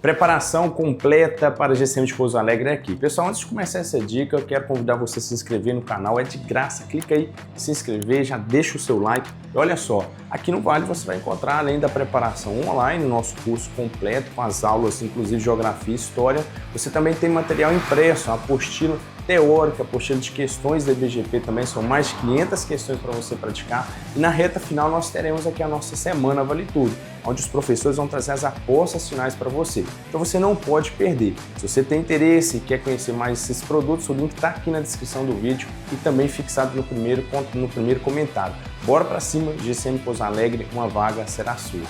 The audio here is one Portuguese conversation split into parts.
Preparação completa para GCM de Pouso Alegre é aqui. Pessoal, antes de começar essa dica, eu quero convidar você a se inscrever no canal, é de graça. Clica aí, se inscrever, já deixa o seu like. E olha só, aqui no Vale você vai encontrar, além da preparação online, o nosso curso completo com as aulas, inclusive Geografia e História, você também tem material impresso, uma apostila teórica, apostila de questões da IBGP também, são mais de 500 questões para você praticar. E na reta final nós teremos aqui a nossa Semana Vale Tudo, onde os professores vão trazer as apostas finais para você. Então você não pode perder. Se você tem interesse e quer conhecer mais esses produtos, o link está aqui na descrição do vídeo e também fixado no primeiro comentário. Bora para cima, GCM Pouso Alegre, uma vaga será sua.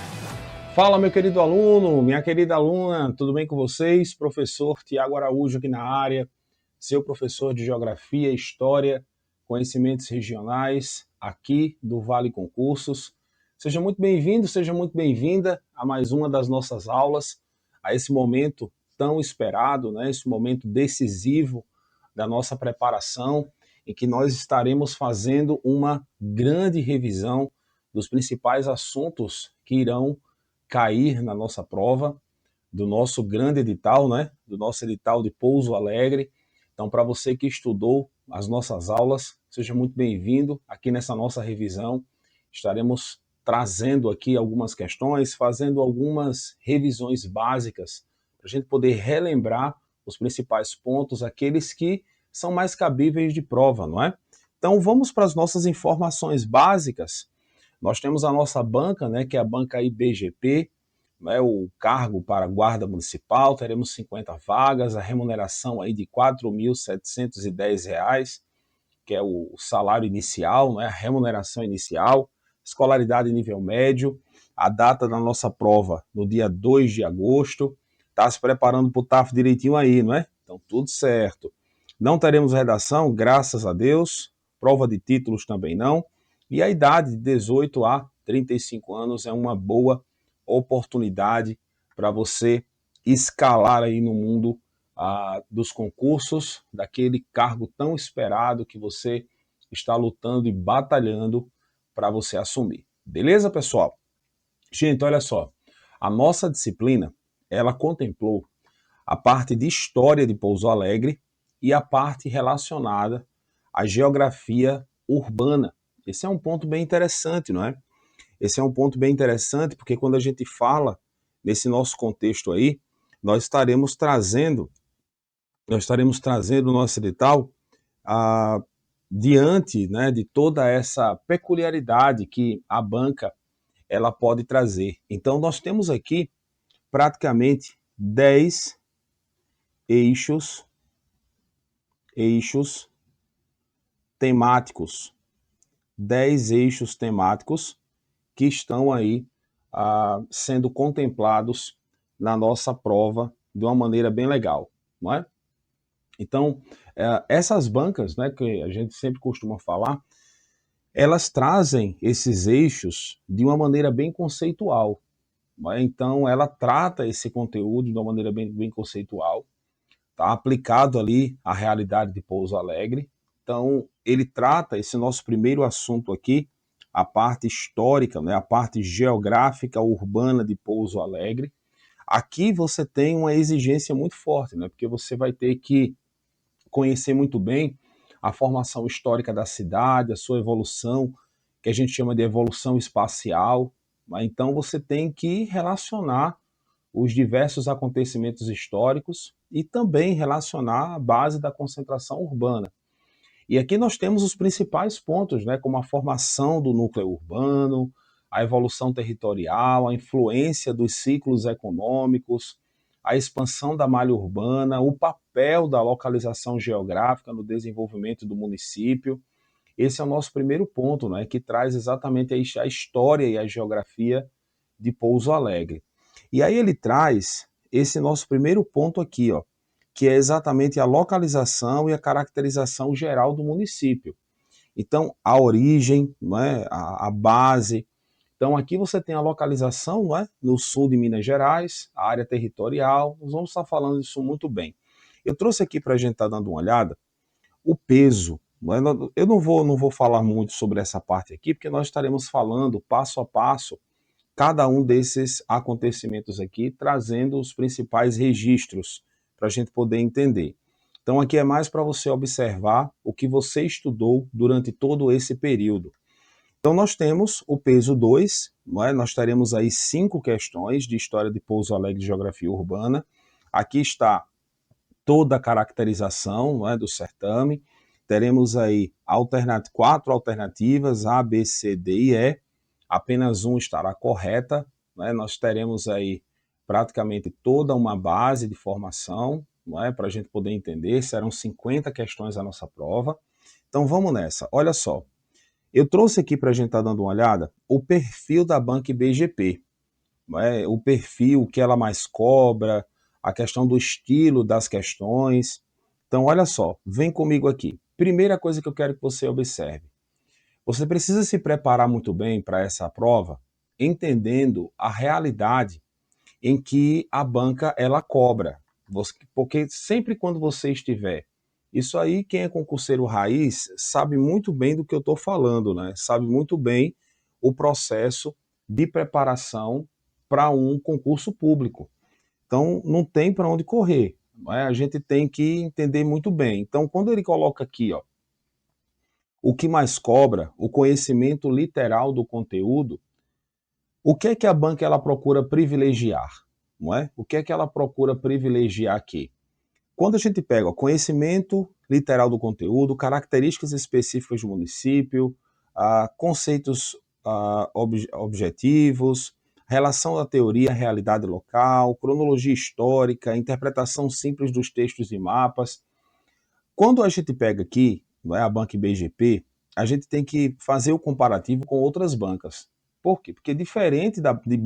Fala, meu querido aluno, minha querida aluna, tudo bem com vocês? Professor Tiago Araújo aqui na área, seu professor de Geografia, História, Conhecimentos Regionais, aqui do Vale Concursos. Seja muito bem-vindo, seja muito bem-vinda a mais uma das nossas aulas, a esse momento tão esperado, né? Esse momento decisivo da nossa preparação, em que nós estaremos fazendo uma grande revisão dos principais assuntos que irão cair na nossa prova, do nosso grande edital, né? Do nosso edital de Pouso Alegre. Então, para você que estudou as nossas aulas, seja muito bem-vindo aqui nessa nossa revisão. Estaremos trazendo aqui algumas questões, fazendo algumas revisões básicas, para a gente poder relembrar os principais pontos, aqueles que são mais cabíveis de prova, não é? Então, vamos para as nossas informações básicas. Nós temos a nossa banca, né, que é a banca IBGP, né, o cargo para guarda municipal, teremos 50 vagas, a remuneração aí de R$ 4.710, que é o salário inicial, né, a remuneração inicial, escolaridade nível médio, a data da nossa prova no dia 2 de agosto, está se preparando para o TAF direitinho aí, não é? Então tudo certo. Não teremos redação, graças a Deus, prova de títulos também não, e a idade de 18 a 35 anos é uma boa oportunidade para você escalar aí no mundo dos concursos, daquele cargo tão esperado que você está lutando e batalhando para você assumir. Beleza, pessoal? Gente, olha só, a nossa disciplina, ela contemplou a parte de história de Pouso Alegre e a parte relacionada à geografia urbana. Esse é um ponto bem interessante, não é? Esse é um ponto bem interessante porque quando a gente fala nesse nosso contexto aí, nós estaremos trazendo o nosso edital diante, né, de toda essa peculiaridade que a banca ela pode trazer. Então nós temos aqui praticamente 10 eixos temáticos, 10 eixos temáticos que estão aí sendo contemplados na nossa prova de uma maneira bem legal, não é? Então, essas bancas, né, que a gente sempre costuma falar, elas trazem esses eixos de uma maneira bem conceitual. Não é? Então, ela trata esse conteúdo de uma maneira bem conceitual, tá aplicado ali à realidade de Pouso Alegre. Então, ele trata esse nosso primeiro assunto aqui, a parte histórica, né, a parte geográfica urbana de Pouso Alegre. Aqui você tem uma exigência muito forte, né, porque você vai ter que conhecer muito bem a formação histórica da cidade, a sua evolução, que a gente chama de evolução espacial. Né? Então você tem que relacionar os diversos acontecimentos históricos e também relacionar a base da concentração urbana. E aqui nós temos os principais pontos, né, como a formação do núcleo urbano, a evolução territorial, a influência dos ciclos econômicos, a expansão da malha urbana, o papel da localização geográfica no desenvolvimento do município. Esse é o nosso primeiro ponto, né, que traz exatamente a história e a geografia de Pouso Alegre. E aí ele traz esse nosso primeiro ponto aqui, ó, que é exatamente a localização e a caracterização geral do município. Então, a origem, não é? a base. Então, aqui você tem a localização, não é? No sul de Minas Gerais, a área territorial. Nós vamos estar falando disso muito bem. Eu trouxe aqui para a gente estar dando uma olhada o peso. Não é? Eu não vou falar muito sobre essa parte aqui, porque nós estaremos falando passo a passo cada um desses acontecimentos aqui, trazendo os principais registros para a gente poder entender. Então aqui é mais para você observar o que você estudou durante todo esse período. Então nós temos o peso 2, não é? Nós teremos aí 5 questões de história de Pouso Alegre e geografia urbana. Aqui está toda a caracterização, não é, do certame. Teremos aí 4 alternativas, A, B, C, D e E. Apenas um estará correta. Né? Nós teremos aí praticamente toda uma base de formação, não é, para a gente poder entender. Serão 50 questões a nossa prova. Então vamos nessa. Olha só. Eu trouxe aqui para a gente estar dando uma olhada o perfil da banca IBGP, o perfil que ela mais cobra, a questão do estilo das questões. Então, olha só, vem comigo aqui. Primeira coisa que eu quero que você observe. Você precisa se preparar muito bem para essa prova, entendendo a realidade em que a banca ela cobra. Porque sempre quando você estiver, isso aí quem é concurseiro raiz sabe muito bem do que eu estou falando, né? Sabe muito bem o processo de preparação para um concurso público. Então não tem para onde correr. Né? A gente tem que entender muito bem. Então quando ele coloca aqui, ó, o que mais cobra, o conhecimento literal do conteúdo, o que é que a banca ela procura privilegiar? Não é? O que é que ela procura privilegiar aqui? Quando a gente pega ó, conhecimento literal do conteúdo, características específicas do município, conceitos objetivos, relação da teoria à realidade local, cronologia histórica, interpretação simples dos textos e mapas. Quando a gente pega aqui, não é, a banca IBGP, a gente tem que fazer o comparativo com outras bancas. Por quê? Porque diferente de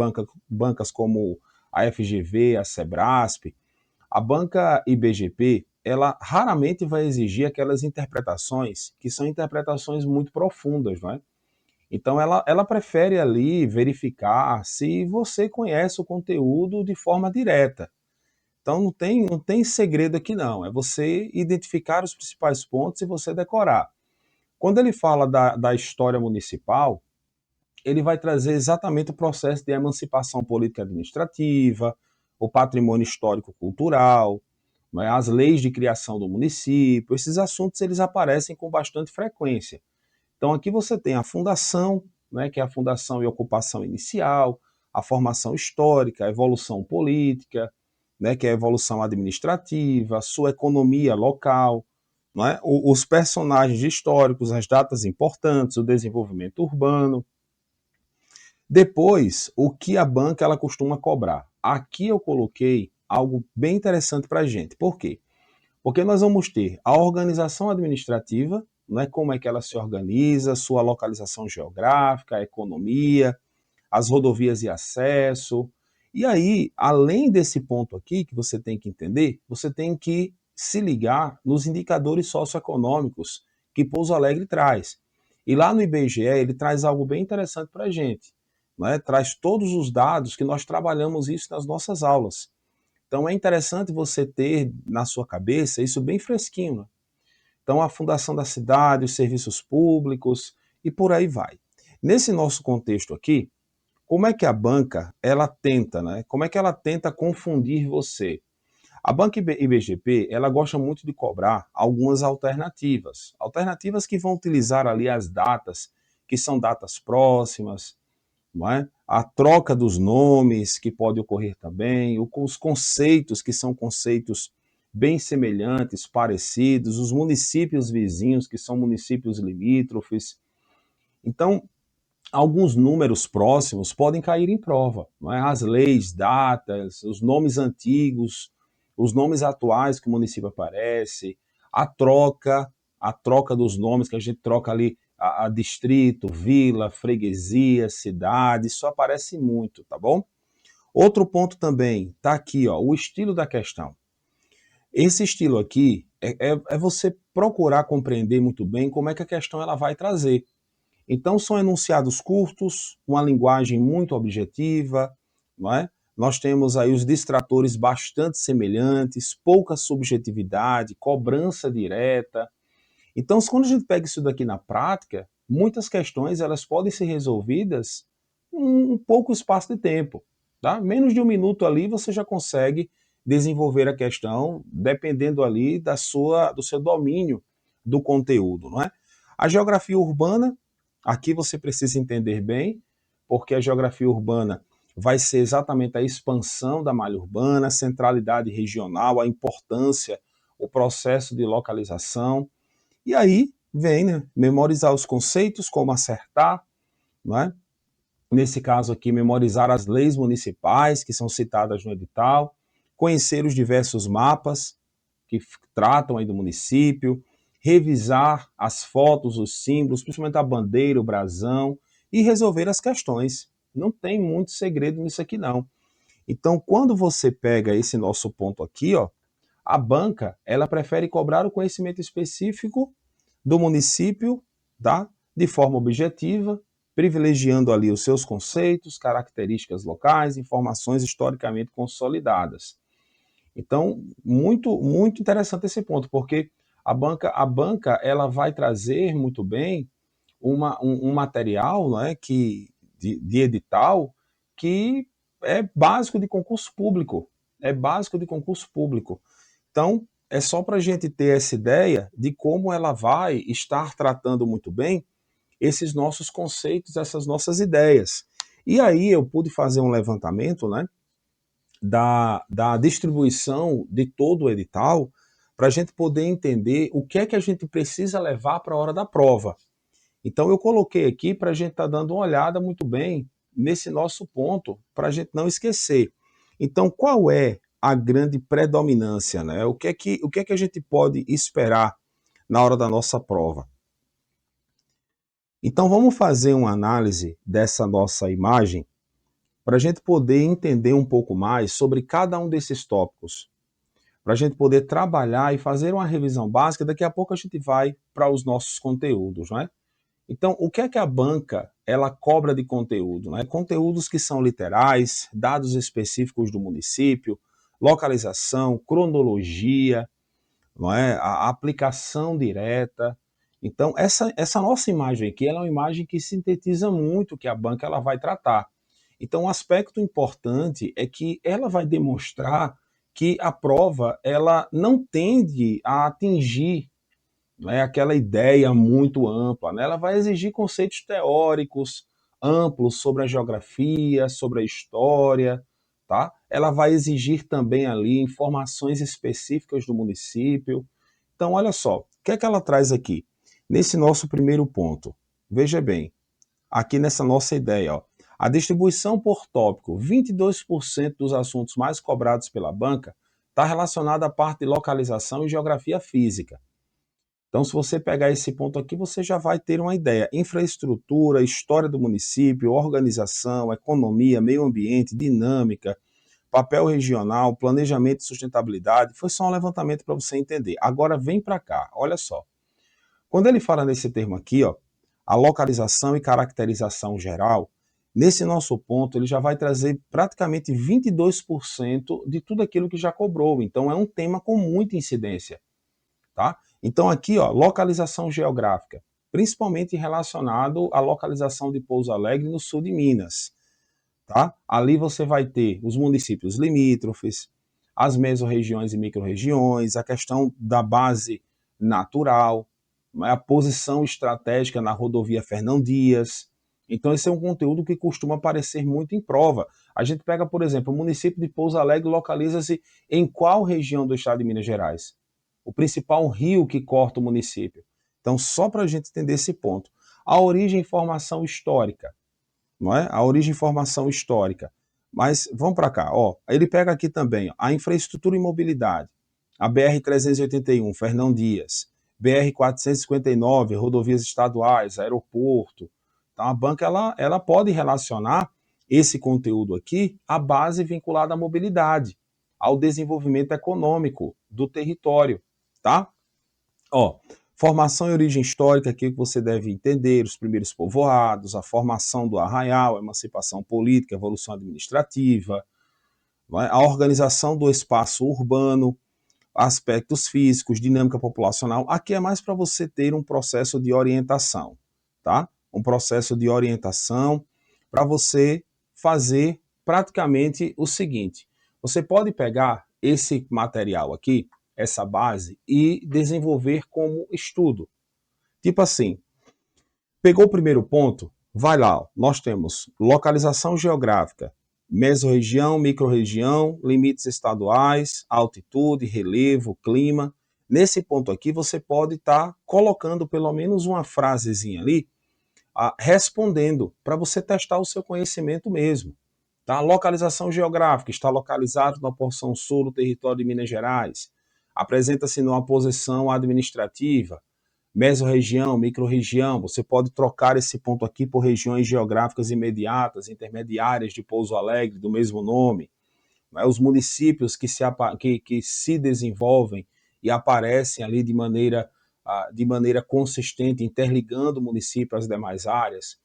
bancas como a FGV, a Sebrasp, a banca IBGP, ela raramente vai exigir aquelas interpretações que são interpretações muito profundas, não é? Então ela prefere ali verificar se você conhece o conteúdo de forma direta. Então não tem segredo aqui não, é você identificar os principais pontos e você decorar. Quando ele fala da história municipal, ele vai trazer exatamente o processo de emancipação política e administrativa, o patrimônio histórico-cultural, né, as leis de criação do município. Esses assuntos eles aparecem com bastante frequência. Então aqui você tem a fundação, né, que é a fundação e ocupação inicial, a formação histórica, a evolução política, né, que é a evolução administrativa, a sua economia local, não é? Os personagens históricos, as datas importantes, o desenvolvimento urbano. Depois, o que a banca ela costuma cobrar? Aqui eu coloquei algo bem interessante para a gente. Por quê? Porque nós vamos ter a organização administrativa, né, como é que ela se organiza, sua localização geográfica, a economia, as rodovias e acesso. E aí, além desse ponto aqui que você tem que entender, você tem que se ligar nos indicadores socioeconômicos que Pouso Alegre traz. E lá no IBGE ele traz algo bem interessante para a gente. Né? Traz todos os dados que nós trabalhamos isso nas nossas aulas. Então é interessante você ter na sua cabeça isso bem fresquinho. Né? Então a fundação da cidade, os serviços públicos e por aí vai. Nesse nosso contexto aqui, como é que a banca ela tenta, né? Como é que ela tenta confundir você? A banca IBGP ela gosta muito de cobrar algumas alternativas, alternativas que vão utilizar ali as datas que são datas próximas, não é? A troca dos nomes que pode ocorrer também, os conceitos que são conceitos bem semelhantes, parecidos, os municípios vizinhos que são municípios limítrofes. Então, alguns números próximos podem cair em prova. Não é? As leis, datas, os nomes antigos, os nomes atuais que o município aparece, a troca dos nomes que a gente troca ali, a distrito, vila, freguesia, cidade, isso aparece muito, tá bom? Outro ponto também, tá aqui, ó, o estilo da questão. Esse estilo aqui é você procurar compreender muito bem como é que a questão ela vai trazer. Então, são enunciados curtos, uma linguagem muito objetiva, não é? Nós temos aí os distratores bastante semelhantes, pouca subjetividade, cobrança direta. Então, quando a gente pega isso daqui na prática, muitas questões elas podem ser resolvidas um pouco espaço de tempo. Tá? Menos de um minuto ali você já consegue desenvolver a questão, dependendo ali do seu domínio do conteúdo. Não é? A geografia urbana, aqui você precisa entender bem, porque a geografia urbana vai ser exatamente a expansão da malha urbana, a centralidade regional, a importância, o processo de localização. E aí vem, né, memorizar os conceitos, como acertar, não é? Nesse caso aqui, memorizar as leis municipais que são citadas no edital, conhecer os diversos mapas que tratam aí do município, revisar as fotos, os símbolos, principalmente a bandeira, o brasão, e resolver as questões. Não tem muito segredo nisso aqui, não. Então, quando você pega esse nosso ponto aqui, ó, a banca, ela prefere cobrar o conhecimento específico do município, tá? De forma objetiva, privilegiando ali os seus conceitos, características locais, informações historicamente consolidadas. Então, muito interessante esse ponto, porque a banca ela vai trazer muito bem um material, não é, de edital que é básico de concurso público. É básico de concurso público. Então, é só para a gente ter essa ideia de como ela vai estar tratando muito bem esses nossos conceitos, essas nossas ideias. E aí eu pude fazer um levantamento, né, da distribuição de todo o edital para a gente poder entender o que é que a gente precisa levar para a hora da prova. Então eu coloquei aqui para a gente estar dando uma olhada muito bem nesse nosso ponto, para a gente não esquecer. Então, qual é a grande predominância, né? O que é que a gente pode esperar na hora da nossa prova? Então, vamos fazer uma análise dessa nossa imagem para a gente poder entender um pouco mais sobre cada um desses tópicos, para a gente poder trabalhar e fazer uma revisão básica. Daqui a pouco a gente vai para os nossos conteúdos, não é? Então, o que é que a banca ela cobra de conteúdo? Né? Conteúdos que são literais, dados específicos do município, localização, cronologia, não é? A aplicação direta. Então, essa nossa imagem aqui ela é uma imagem que sintetiza muito o que a banca ela vai tratar. Então, um aspecto importante é que ela vai demonstrar que a prova ela não tende a atingir, né, aquela ideia muito ampla, né? Ela vai exigir conceitos teóricos amplos sobre a geografia, sobre a história, tá? Ela vai exigir também ali informações específicas do município. Então, olha só, o que é que ela traz aqui? Nesse nosso primeiro ponto, veja bem, aqui nessa nossa ideia, ó, a distribuição por tópico, 22% dos assuntos mais cobrados pela banca está relacionada à parte de localização e geografia física. Então, se você pegar esse ponto aqui, você já vai ter uma ideia. Infraestrutura, história do município, organização, economia, meio ambiente, dinâmica, papel regional, planejamento e sustentabilidade. Foi só um levantamento para você entender. Agora vem para cá, olha só. Quando ele fala nesse termo aqui, ó, a localização e caracterização geral, nesse nosso ponto ele já vai trazer praticamente 22% de tudo aquilo que já cobrou. Então é um tema com muita incidência. Tá? Então aqui, ó, localização geográfica, principalmente relacionado à localização de Pouso Alegre no sul de Minas. Tá? Ali você vai ter os municípios limítrofes, as mesorregiões e microrregiões, a questão da base natural, a posição estratégica na rodovia Fernão Dias. Então esse é um conteúdo que costuma aparecer muito em prova. A gente pega, por exemplo, o município de Pouso Alegre localiza-se em qual região do estado de Minas Gerais? O principal rio que corta o município. Então, só para a gente entender esse ponto. A origem e formação histórica, não é? A origem e formação histórica. Mas vamos para cá, ó. Ele pega aqui também ó, a infraestrutura e mobilidade. A BR-381, Fernão Dias. BR-459, rodovias estaduais, aeroporto. Então, a banca ela pode relacionar esse conteúdo aqui à base vinculada à mobilidade, ao desenvolvimento econômico do território, tá? Ó, formação e origem histórica, aqui que você deve entender, os primeiros povoados, a formação do arraial, a emancipação política, a evolução administrativa, a organização do espaço urbano, aspectos físicos, dinâmica populacional. Aqui é mais para você ter um processo de orientação, tá? Um processo de orientação, para você fazer praticamente o seguinte. Você pode pegar esse material aqui, essa base, e desenvolver como estudo. Tipo assim, pegou o primeiro ponto, vai lá, ó, nós temos localização geográfica, mesorregião, microrregião, limites estaduais, altitude, relevo, clima. Nesse ponto aqui, você pode estar colocando pelo menos uma frasezinha ali, respondendo, para você testar o seu conhecimento mesmo. Tá? Localização geográfica, está localizado na porção sul do território de Minas Gerais. Apresenta-se numa posição administrativa, mesorregião, microrregião. Você pode trocar esse ponto aqui por regiões geográficas imediatas, intermediárias de Pouso Alegre, do mesmo nome. Os municípios que se desenvolvem e aparecem ali de maneira consistente, interligando o município às demais áreas.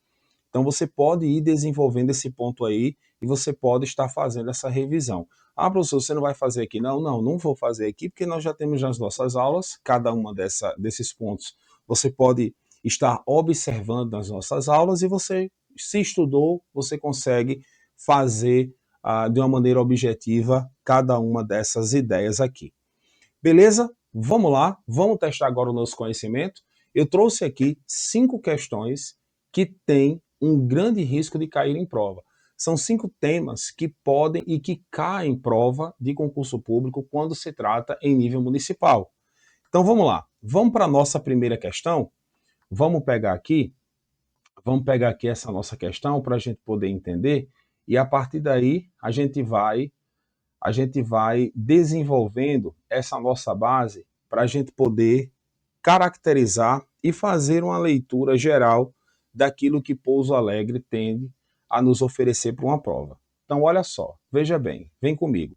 Então você pode ir desenvolvendo esse ponto aí e você pode estar fazendo essa revisão. Ah, professor, você não vai fazer aqui? Não vou fazer aqui, porque nós já temos nas nossas aulas, cada uma desses pontos. Você pode estar observando nas nossas aulas e você, se estudou, você consegue fazer de uma maneira objetiva cada uma dessas ideias aqui. Beleza? Vamos lá, vamos testar agora o nosso conhecimento. Eu trouxe aqui 5 questões que têm um grande risco de cair em prova. São 5 temas que podem e que caem em prova de concurso público quando se trata em nível municipal. Então vamos lá, vamos para a nossa primeira questão. Vamos pegar aqui essa nossa questão para a gente poder entender e a partir daí a gente vai desenvolvendo essa nossa base para a gente poder caracterizar e fazer uma leitura geral daquilo que Pouso Alegre tende a nos oferecer para uma prova. Então, olha só, veja bem, vem comigo.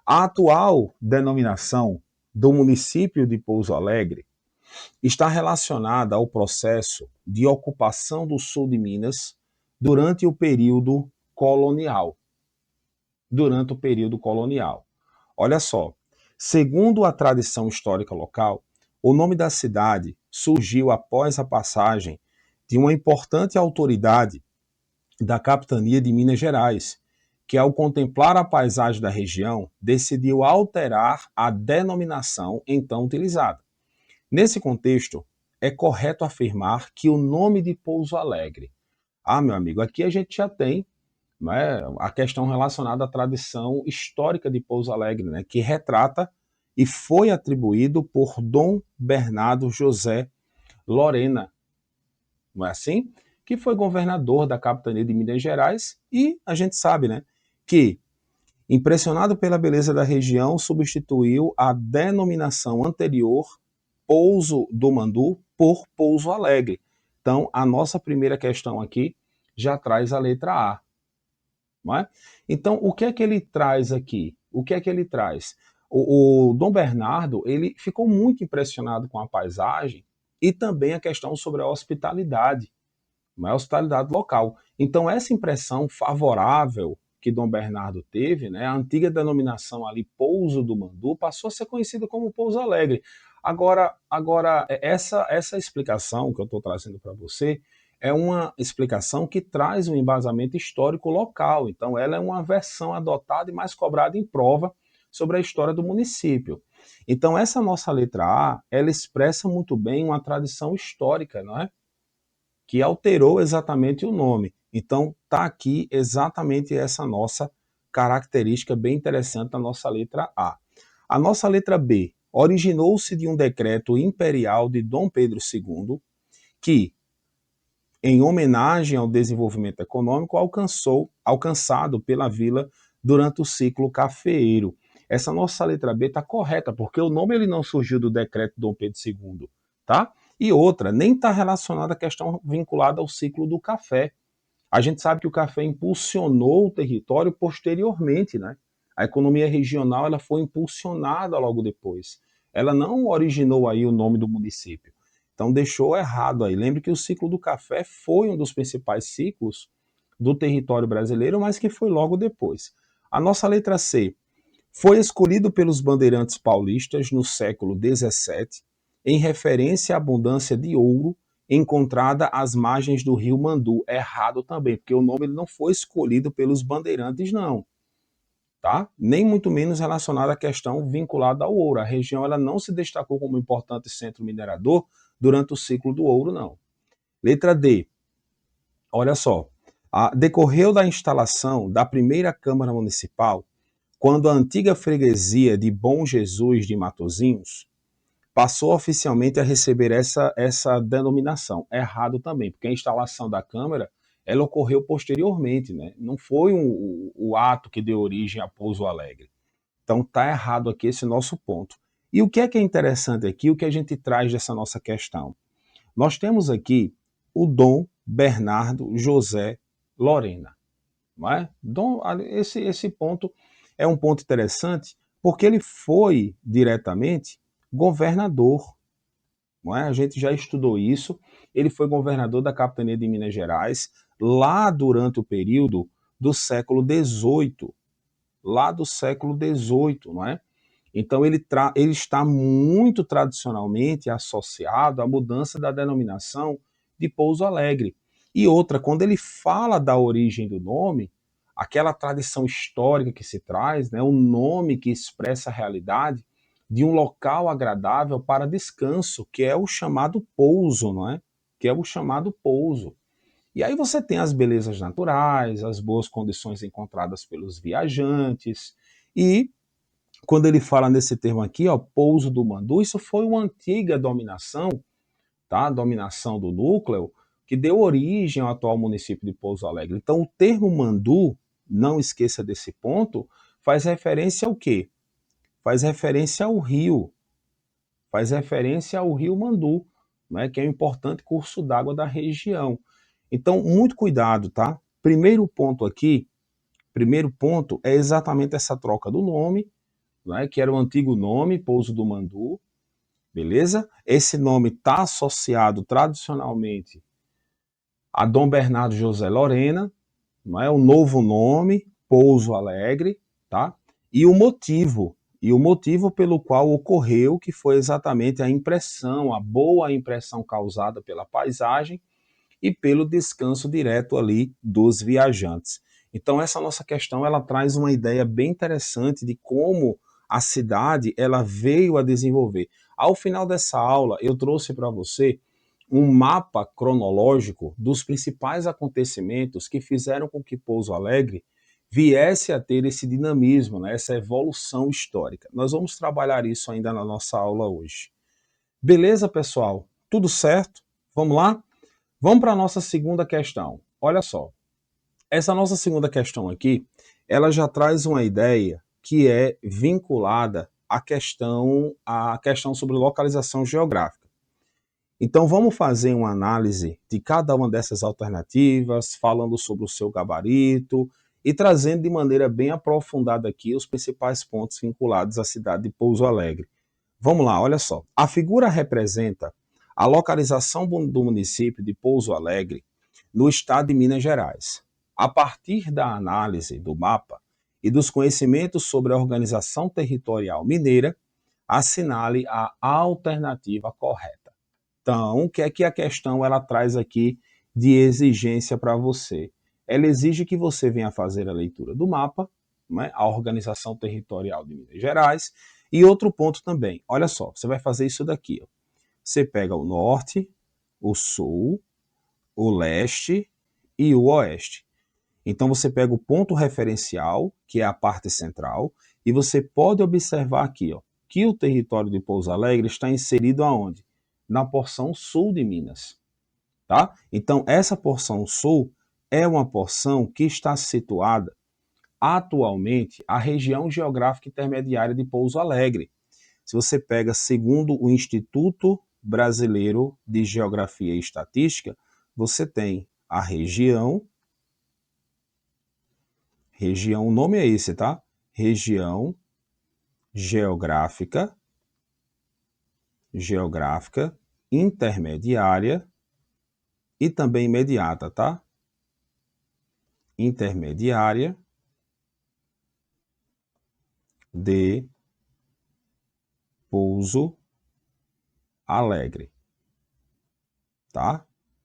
A atual denominação do município de Pouso Alegre está relacionada ao processo de ocupação do sul de Minas durante o período colonial. Olha só, segundo a tradição histórica local, o nome da cidade surgiu após a passagem de uma importante autoridade da capitania de Minas Gerais, que ao contemplar a paisagem da região, decidiu alterar a denominação então utilizada. Nesse contexto, é correto afirmar que o nome de Pouso Alegre, meu amigo, aqui a gente já tem a questão relacionada à tradição histórica de Pouso Alegre, né, que retrata e foi atribuído por Dom Bernardo José Lorena, não é assim? Que foi governador da capitania de Minas Gerais e a gente sabe, né, que, impressionado pela beleza da região, substituiu a denominação anterior, Pouso do Mandu, por Pouso Alegre. Então, a nossa primeira questão aqui já traz a letra A. Não é? Então, o que é que ele traz aqui? O que é que ele traz? O Dom Bernardo, ele ficou muito impressionado com a paisagem e também a questão sobre a hospitalidade, a hospitalidade local. Então, essa impressão favorável que Dom Bernardo teve, né, a antiga denominação ali, Pouso do Mandu, passou a ser conhecida como Pouso Alegre. Agora essa explicação que eu estou trazendo para você é uma explicação que traz um embasamento histórico local. Então, ela é uma versão adotada e mais cobrada em prova sobre a história do município. Então, essa nossa letra A, ela expressa muito bem uma tradição histórica, não é? Que alterou exatamente o nome. Então, está aqui exatamente essa nossa característica bem interessante da nossa letra A. A nossa letra B originou-se de um decreto imperial de Dom Pedro II, que, em homenagem ao desenvolvimento econômico alcançado pela vila durante o ciclo cafeeiro. Essa nossa letra B está correta, porque o nome ele não surgiu do decreto de Dom Pedro II, tá? E outra, nem está relacionada à questão vinculada ao ciclo do café. A gente sabe que o café impulsionou o território posteriormente, né? A economia regional ela foi impulsionada logo depois. Ela não originou aí o nome do município. Então deixou errado aí. Lembre que o ciclo do café foi um dos principais ciclos do território brasileiro, mas que foi logo depois. A nossa letra C foi escolhido pelos bandeirantes paulistas no século XVII em referência à abundância de ouro encontrada às margens do rio Mandu. Errado também, porque o nome ele não foi escolhido pelos bandeirantes, não. Tá? Nem muito menos relacionado à questão vinculada ao ouro. A região ela não se destacou como importante centro minerador durante o ciclo do ouro, não. Letra D. Olha só. Decorreu da instalação da primeira Câmara Municipal, quando a antiga freguesia de Bom Jesus de Matozinhos passou oficialmente a receber essa denominação. Errado também, porque a instalação da Câmara ela ocorreu posteriormente, né? Não foi o ato que deu origem a Pouso Alegre. Então está errado aqui esse nosso ponto. E o que é interessante aqui, o que a gente traz dessa nossa questão? Nós temos aqui o Dom Bernardo José Lorena. Não é? Esse ponto é um ponto interessante porque ele foi diretamente governador. Não é? A gente já estudou isso. Ele foi governador da capitania de Minas Gerais lá durante o período do século XVIII. Lá do século XVIII, não é? Então ele está muito tradicionalmente associado à mudança da denominação de Pouso Alegre. E outra, quando ele fala da origem do nome, aquela tradição histórica que se traz, né, um nome que expressa a realidade de um local agradável para descanso, que é o chamado pouso, não é? Que é o chamado pouso. E aí você tem as belezas naturais, as boas condições encontradas pelos viajantes e quando ele fala nesse termo aqui, ó, pouso do Mandu, isso foi uma antiga dominação, tá? Dominação do núcleo, que deu origem ao atual município de Pouso Alegre. Então, o termo Mandu, não esqueça desse ponto, faz referência ao quê? Faz referência ao rio, faz referência ao rio Mandu, né, que é um importante curso d'água da região. Então, muito cuidado, tá? Primeiro ponto é exatamente essa troca do nome, né, que era o antigo nome, Pouso do Mandu, beleza? Esse nome está associado tradicionalmente a Dom Bernardo José Lorena, não é? O novo nome, Pouso Alegre, tá? E o motivo pelo qual ocorreu, que foi exatamente a impressão, a boa impressão causada pela paisagem e pelo descanso direto ali dos viajantes. Então essa nossa questão ela traz uma ideia bem interessante de como a cidade ela veio a desenvolver. Ao final dessa aula eu trouxe para você um mapa cronológico dos principais acontecimentos que fizeram com que Pouso Alegre viesse a ter esse dinamismo, né, essa evolução histórica. Nós vamos trabalhar isso ainda na nossa aula hoje. Beleza, pessoal? Tudo certo? Vamos lá? Vamos para a nossa segunda questão. Olha só, essa nossa segunda questão aqui, ela já traz uma ideia que é vinculada à questão sobre localização geográfica. Então vamos fazer uma análise de cada uma dessas alternativas, falando sobre o seu gabarito e trazendo de maneira bem aprofundada aqui os principais pontos vinculados à cidade de Pouso Alegre. Vamos lá, olha só. A figura representa a localização do município de Pouso Alegre no estado de Minas Gerais. A partir da análise do mapa e dos conhecimentos sobre a organização territorial mineira, assinale a alternativa correta. Então, o que é que a questão ela traz aqui de exigência para você? Ela exige que você venha fazer a leitura do mapa, né, a organização territorial de Minas Gerais, e outro ponto também, olha só, você vai fazer isso daqui. Ó. Você pega o norte, o sul, o leste e o oeste. Então você pega o ponto referencial, que é a parte central, e você pode observar aqui, ó, que o território de Pouso Alegre está inserido aonde? Na porção sul de Minas, tá? Então essa porção sul é uma porção que está situada atualmente a região geográfica intermediária de Pouso Alegre. Se você pega segundo o Instituto Brasileiro de Geografia e Estatística, você tem a região, o nome é esse, tá? Região geográfica intermediária e também imediata, tá? Intermediária de Pouso Alegre. tá?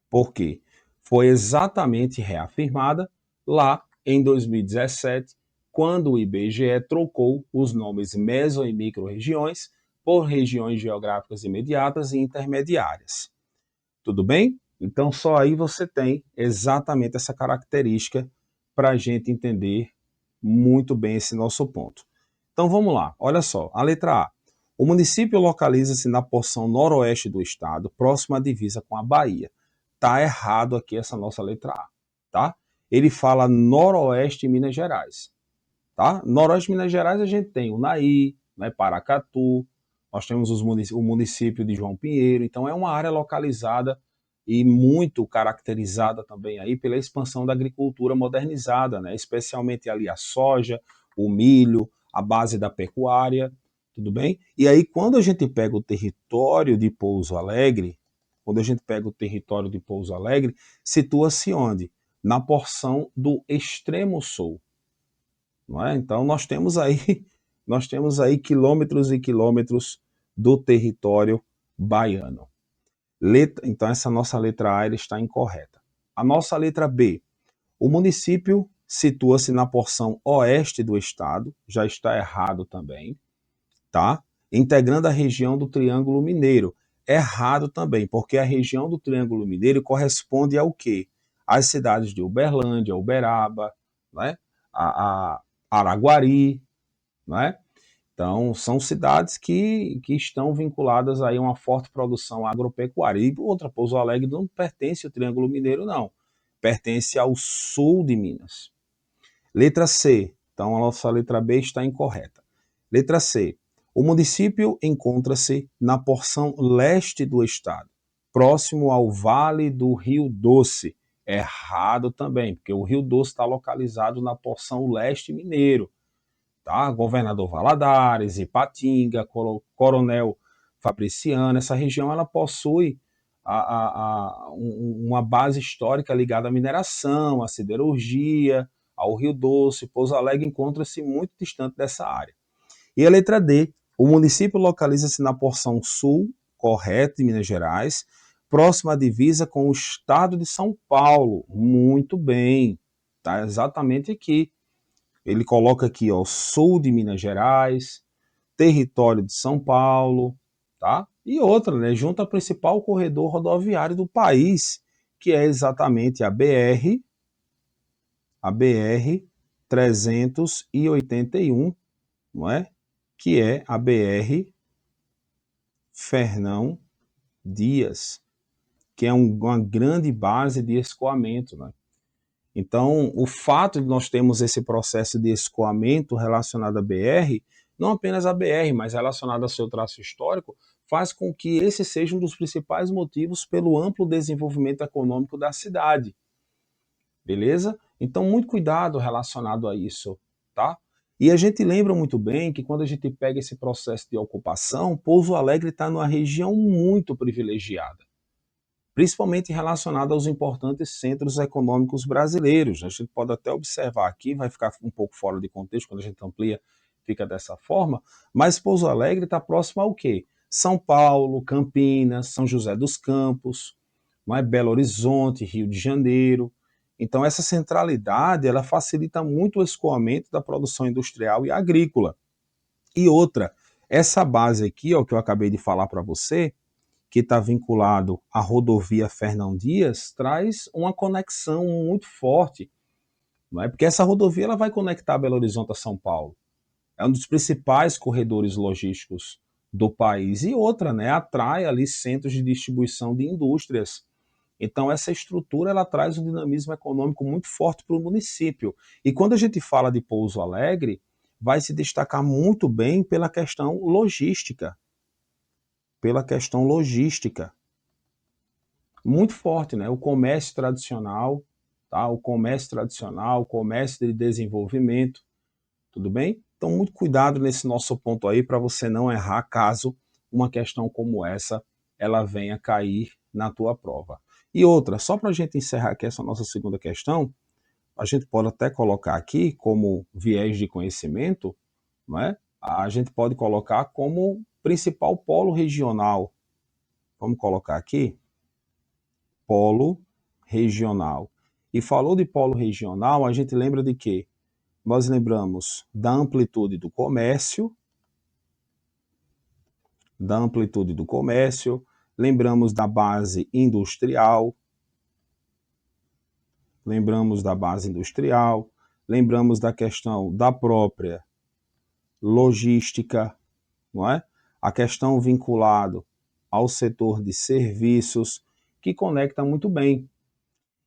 Por quê? Foi exatamente reafirmada lá em 2017, quando o IBGE trocou os nomes meso e micro-regiões por regiões geográficas imediatas e intermediárias. Tudo bem? Então, só aí você tem exatamente essa característica para a gente entender muito bem esse nosso ponto. Então, vamos lá. Olha só, a letra A. O município localiza-se na porção noroeste do estado, próximo à divisa com a Bahia. Tá errado aqui essa nossa letra A, tá? Ele fala noroeste Minas Gerais, tá? Noroeste Minas Gerais a gente tem o Naí, né, Paracatu, nós temos o município de João Pinheiro, então é uma área localizada e muito caracterizada também aí pela expansão da agricultura modernizada, né, especialmente ali a soja, o milho, a base da pecuária, tudo bem? E aí quando a gente pega o território de Pouso Alegre, situa-se onde? Na porção do extremo sul, não é? Então nós temos aí quilômetros e quilômetros do território baiano. Então essa nossa letra A ela está incorreta. A nossa letra B, o município situa-se na porção oeste do estado, já está errado também, tá? Integrando a região do Triângulo Mineiro, errado também, porque a região do Triângulo Mineiro corresponde ao quê? Às cidades de Uberlândia, Uberaba, né? a Araguari, né? Então, são cidades que estão vinculadas aí a uma forte produção agropecuária. E outra, Pouso Alegre não pertence ao Triângulo Mineiro, não. Pertence ao sul de Minas. Letra C. Então, a nossa letra B está incorreta. Letra C. O município encontra-se na porção leste do estado, próximo ao Vale do Rio Doce. Errado também, porque o Rio Doce está localizado na porção leste mineiro, tá? Governador Valadares, Ipatinga, Coronel Fabriciano, essa região ela possui uma base histórica ligada à mineração, à siderurgia, ao Rio Doce. Pouso Alegre encontra-se muito distante dessa área. E a letra D, o município localiza-se na porção sul, correto, de Minas Gerais, próxima à divisa com o estado de São Paulo. Muito bem, tá exatamente aqui. Ele coloca aqui, ó, sul de Minas Gerais, território de São Paulo, tá? E outra, né, junto ao principal corredor rodoviário do país, que é exatamente a BR 381, não é? Que é a BR Fernão Dias, que é uma grande base de escoamento, né? Então, o fato de nós termos esse processo de escoamento relacionado à BR, não apenas à BR, mas relacionado ao seu traço histórico, faz com que esse seja um dos principais motivos pelo amplo desenvolvimento econômico da cidade. Beleza? Então, muito cuidado relacionado a isso, tá? E a gente lembra muito bem que quando a gente pega esse processo de ocupação, Pouso Alegre está numa região muito privilegiada, principalmente relacionado aos importantes centros econômicos brasileiros. A gente pode até observar aqui, vai ficar um pouco fora de contexto quando a gente amplia, fica dessa forma, mas Pouso Alegre está próximo ao quê? São Paulo, Campinas, São José dos Campos, não é? Belo Horizonte, Rio de Janeiro. Então essa centralidade ela facilita muito o escoamento da produção industrial e agrícola. E outra, essa base aqui, ó, que eu acabei de falar para você, que está vinculado à rodovia Fernão Dias, traz uma conexão muito forte, não é? Porque essa rodovia ela vai conectar Belo Horizonte a São Paulo. É um dos principais corredores logísticos do país. E outra, né, atrai ali centros de distribuição de indústrias. Então essa estrutura ela traz um dinamismo econômico muito forte para o município. E quando a gente fala de Pouso Alegre, vai se destacar muito bem pela questão logística. Pela questão logística. Muito forte, né? O comércio tradicional, tá? O comércio tradicional, o comércio de desenvolvimento, tudo bem? Então, muito cuidado nesse nosso ponto aí para você não errar caso uma questão como essa ela venha cair na tua prova. E outra, só para a gente encerrar aqui essa nossa segunda questão, a gente pode até colocar aqui como viés de conhecimento, não é? A gente pode colocar como principal polo regional. Vamos colocar aqui polo regional. E falou de polo regional, a gente lembra de quê? Nós lembramos da amplitude do comércio, lembramos da base industrial, lembramos da questão da própria logística, não é? A questão vinculada ao setor de serviços, que conecta muito bem.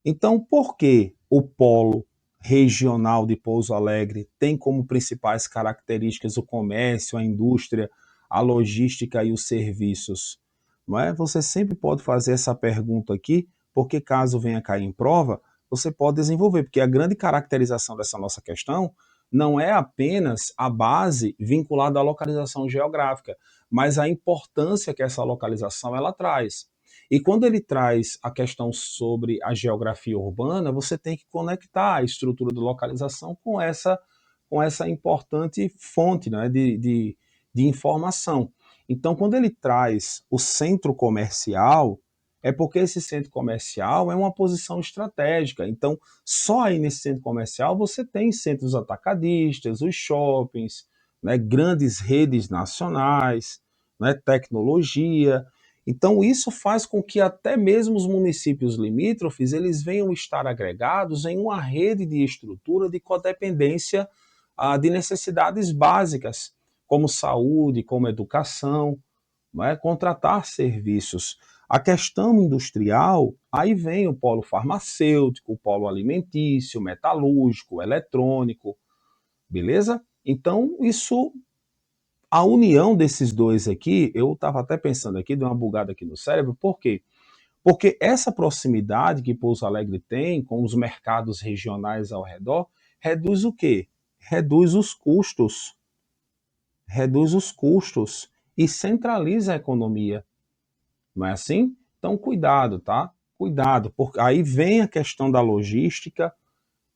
Então, por que o polo regional de Pouso Alegre tem como principais características o comércio, a indústria, a logística e os serviços? Não é? Você sempre pode fazer essa pergunta aqui, porque caso venha cair em prova, você pode desenvolver, porque a grande caracterização dessa nossa questão não é apenas a base vinculada à localização geográfica, mas a importância que essa localização ela traz. E quando ele traz a questão sobre a geografia urbana, você tem que conectar a estrutura de localização com essa importante fonte, né, de informação. Então, quando ele traz o centro comercial, é porque esse centro comercial é uma posição estratégica. Então, só aí nesse centro comercial você tem centros atacadistas, os shoppings, né, grandes redes nacionais, né, tecnologia. Então, isso faz com que até mesmo os municípios limítrofes eles venham estar agregados em uma rede de estrutura de codependência de necessidades básicas, como saúde, como educação, não é? Contratar serviços. A questão industrial, aí vem o polo farmacêutico, o polo alimentício, metalúrgico, eletrônico, beleza? Então, a união desses dois aqui, eu estava até pensando aqui, deu uma bugada aqui no cérebro, por quê? Porque essa proximidade que Pouso Alegre tem com os mercados regionais ao redor, reduz o quê? Reduz os custos e centraliza a economia. Não é assim? Então, cuidado, tá? Cuidado, porque aí vem a questão da logística,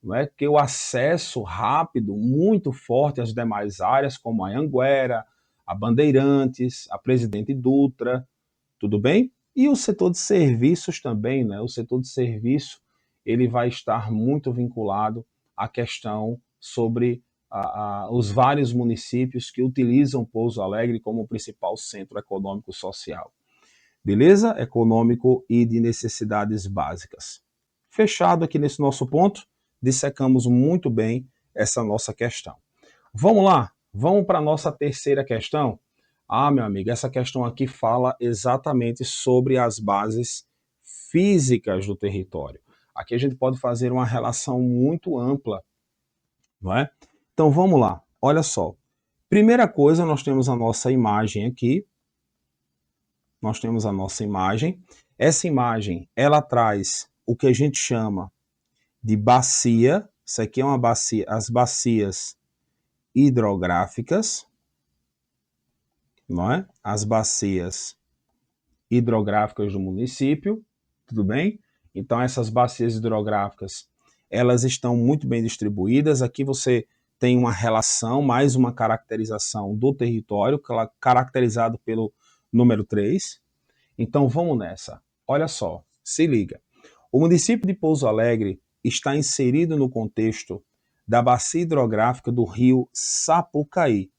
não é? Que o acesso rápido, muito forte às demais áreas, como a Anhanguera, a Bandeirantes, a Presidente Dutra, tudo bem? E o setor de serviços também, né? O setor de serviço, ele vai estar muito vinculado à questão sobre os vários municípios que utilizam Pouso Alegre como principal centro econômico social. Beleza? Econômico e de necessidades básicas. Fechado aqui nesse nosso ponto, dissecamos muito bem essa nossa questão. Vamos lá? Vamos para a nossa terceira questão? Meu amigo, essa questão aqui fala exatamente sobre as bases físicas do território. Aqui a gente pode fazer uma relação muito ampla, não é? Então vamos lá, olha só. Primeira coisa, nós temos a nossa imagem aqui. Nós temos a nossa imagem. Essa imagem, ela traz o que a gente chama de bacia. Isso aqui é uma bacia, as bacias hidrográficas, não é? As bacias hidrográficas do município, tudo bem? Então essas bacias hidrográficas, elas estão muito bem distribuídas. Aqui você tem uma relação, mais uma caracterização do território, caracterizado pelo número 3. Então vamos nessa. Olha só, se liga. O município de Pouso Alegre está inserido no contexto da bacia hidrográfica do rio Sapucaí,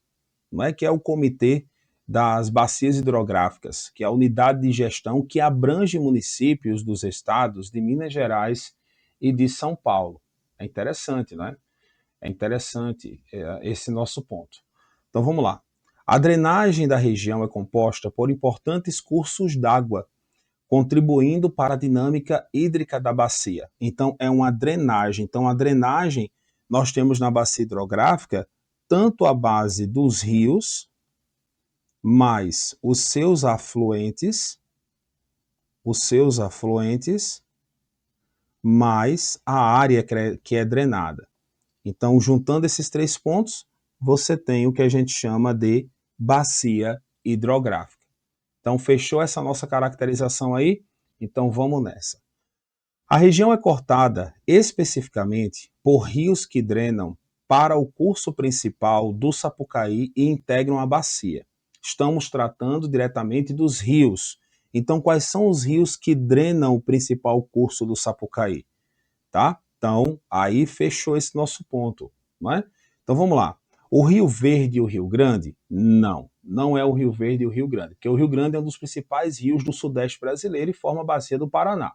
não é? Que é o Comitê das Bacias Hidrográficas, que é a unidade de gestão que abrange municípios dos estados de Minas Gerais e de São Paulo. É interessante, né? É interessante esse nosso ponto. Então vamos lá. A drenagem da região é composta por importantes cursos d'água, contribuindo para a dinâmica hídrica da bacia. Então, é uma drenagem. Então, a drenagem, nós temos na bacia hidrográfica tanto a base dos rios, mais os seus afluentes, mais a área que é drenada. Então, juntando esses 3 pontos, você tem o que a gente chama de bacia hidrográfica. Então, fechou essa nossa caracterização aí? Então, vamos nessa. A região é cortada especificamente por rios que drenam para o curso principal do Sapucaí e integram a bacia. Estamos tratando diretamente dos rios. Então, quais são os rios que drenam o principal curso do Sapucaí? Tá? Então, aí fechou esse nosso ponto, não é? Então, vamos lá. O Rio Verde e o Rio Grande? Não, não é o Rio Verde e o Rio Grande, porque o Rio Grande é um dos principais rios do Sudeste brasileiro e forma a bacia do Paraná,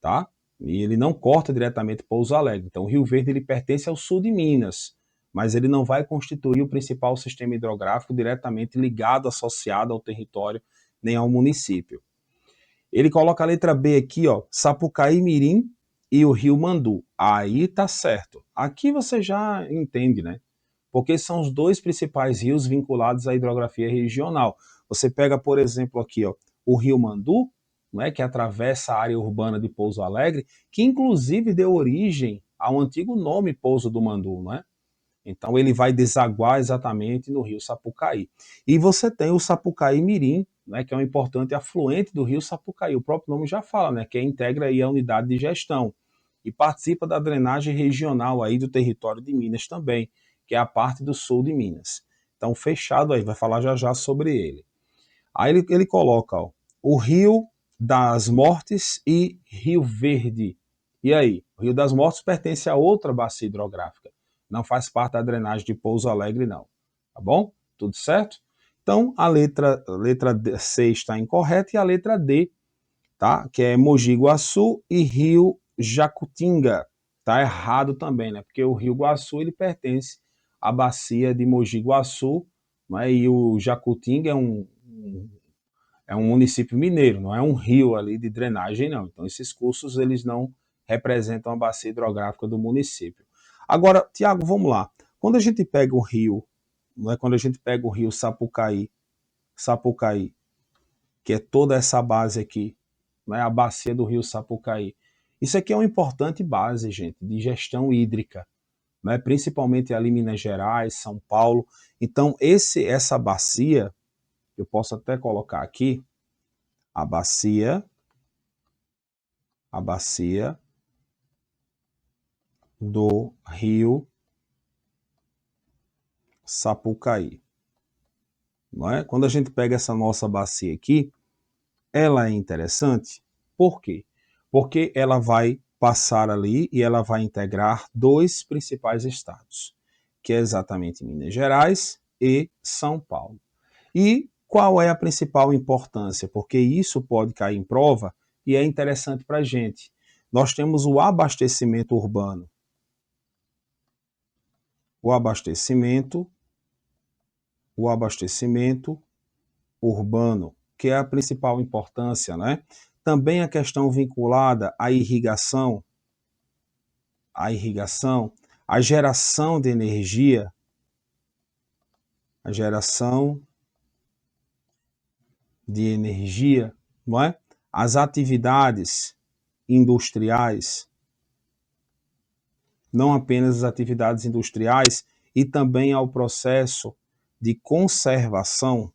tá? E ele não corta diretamente Pouso Alegre. Então, o Rio Verde ele pertence ao sul de Minas, mas ele não vai constituir o principal sistema hidrográfico diretamente ligado, associado ao território, nem ao município. Ele coloca a letra B aqui, ó, Sapucaí Mirim e o Rio Mandu. Aí tá certo. Aqui você já entende, né? Porque são os dois principais rios vinculados à hidrografia regional. Você pega, por exemplo, aqui, ó, o Rio Mandu, não é, que atravessa a área urbana de Pouso Alegre, que inclusive deu origem ao antigo nome Pouso do Mandu, não é? Então ele vai desaguar exatamente no rio Sapucaí. E você tem o Sapucaí Mirim, né, que é um importante afluente do rio Sapucaí. O próprio nome já fala, né, que integra aí a unidade de gestão e participa da drenagem regional aí do território de Minas também, que é a parte do sul de Minas. Então fechado aí, vai falar já já sobre ele. Aí ele coloca, ó, o Rio das Mortes e Rio Verde. E aí? O Rio das Mortes pertence a outra bacia hidrográfica. Não faz parte da drenagem de Pouso Alegre, não. Tá bom? Tudo certo? Então, a letra C está incorreta e a letra D, tá? Que é Mogi Guaçu e Rio Jacutinga. Tá errado também, né? Porque o Rio Guaçu ele pertence à bacia de Mogi Guaçu, né? E o Jacutinga é um município mineiro, não é um rio ali de drenagem, não. Então, esses cursos eles não representam a bacia hidrográfica do município. Agora, Tiago, vamos lá. Quando a gente pega o rio, não é? Quando a gente pega o rio Sapucaí, que é toda essa base aqui, não é? A bacia do rio Sapucaí. Isso aqui é uma importante base, gente, de gestão hídrica, né? Principalmente ali em Minas Gerais, São Paulo. Então, essa bacia, eu posso até colocar aqui, a bacia do rio Sapucaí. Não é? Quando a gente pega essa nossa bacia aqui, ela é interessante. Por quê? Porque ela vai passar ali e ela vai integrar dois principais estados, que é exatamente Minas Gerais e São Paulo. E qual é a principal importância? Porque isso pode cair em prova e é interessante para a gente. Nós temos o abastecimento urbano. O abastecimento urbano, que é a principal importância, né? Também a questão vinculada à irrigação, a geração de energia, não é? As atividades industriais, não apenas as atividades industriais, e também ao processo de conservação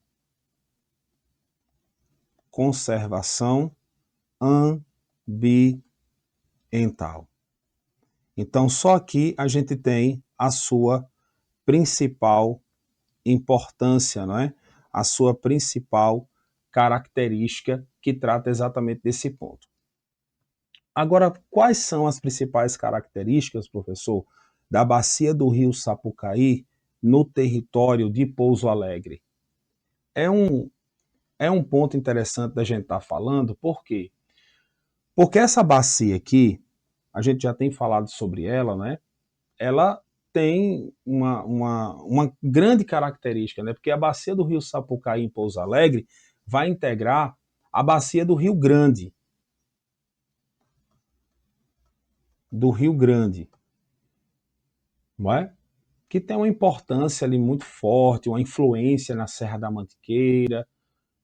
ambiental. Então, só aqui a gente tem a sua principal importância, não é? A sua principal característica que trata exatamente desse ponto. Agora, quais são as principais características, professor, da bacia do rio Sapucaí no território de Pouso Alegre? É um ponto interessante da gente estar falando, por quê? Porque essa bacia aqui, a gente já tem falado sobre ela, né? Ela tem uma grande característica, né? Porque a bacia do rio Sapucaí em Pouso Alegre vai integrar a bacia do Rio Grande. Não é? Que tem uma importância ali muito forte, uma influência na Serra da Mantiqueira,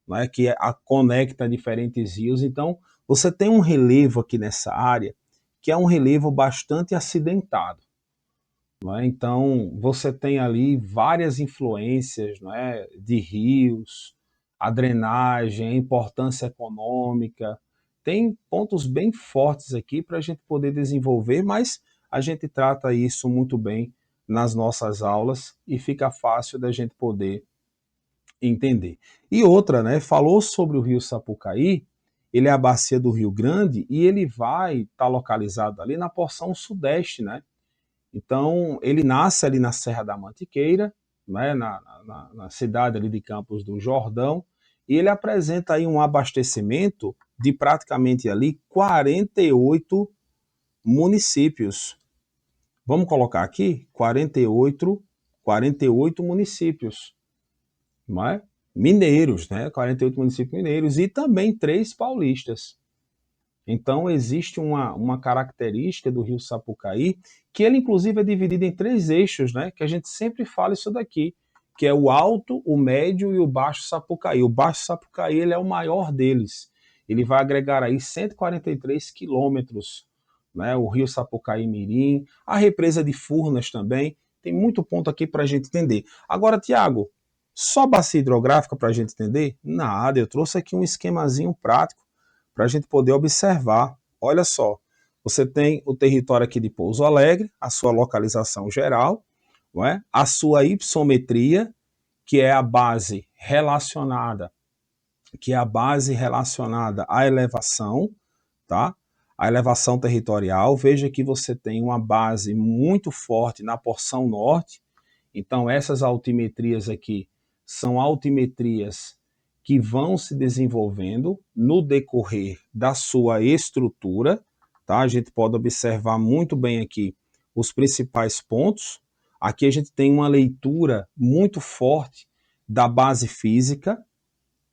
não é? Que conecta diferentes rios. Então, você tem um relevo aqui nessa área que é um relevo bastante acidentado. Não é? Então, você tem ali várias influências, não é? De rios, a drenagem, a importância econômica. Tem pontos bem fortes aqui para a gente poder desenvolver, mas a gente trata isso muito bem nas nossas aulas e fica fácil da gente poder entender. E outra, né? Falou sobre o rio Sapucaí, ele é a bacia do Rio Grande e ele vai estar localizado ali na porção sudeste, né? Então, ele nasce ali na Serra da Mantiqueira, né, na cidade ali de Campos do Jordão, e ele apresenta aí um abastecimento de praticamente ali 48 municípios. Vamos colocar aqui 48 municípios, não é? Mineiros, né? 48 municípios mineiros e também 3 paulistas. Então, existe uma característica do rio Sapucaí, que ele, inclusive, é dividido em 3 eixos, né? Que a gente sempre fala isso daqui, que é o Alto, o Médio e o Baixo Sapucaí. O Baixo Sapucaí ele é o maior deles. Ele vai agregar aí 143 quilômetros, né? O rio Sapucaí Mirim, a represa de Furnas também. Tem muito ponto aqui para a gente entender. Agora, Tiago, só bacia hidrográfica para a gente entender? Nada, eu trouxe aqui um esquemazinho prático para a gente poder observar. Olha só, você tem o território aqui de Pouso Alegre, a sua localização geral, não é? A sua hipossometria, que é a base relacionada, à elevação, tá? A elevação territorial. Veja que você tem uma base muito forte na porção norte. Então, essas altimetrias aqui são altimetrias que vão se desenvolvendo no decorrer da sua estrutura, tá? A gente pode observar muito bem aqui os principais pontos. Aqui a gente tem uma leitura muito forte da base física,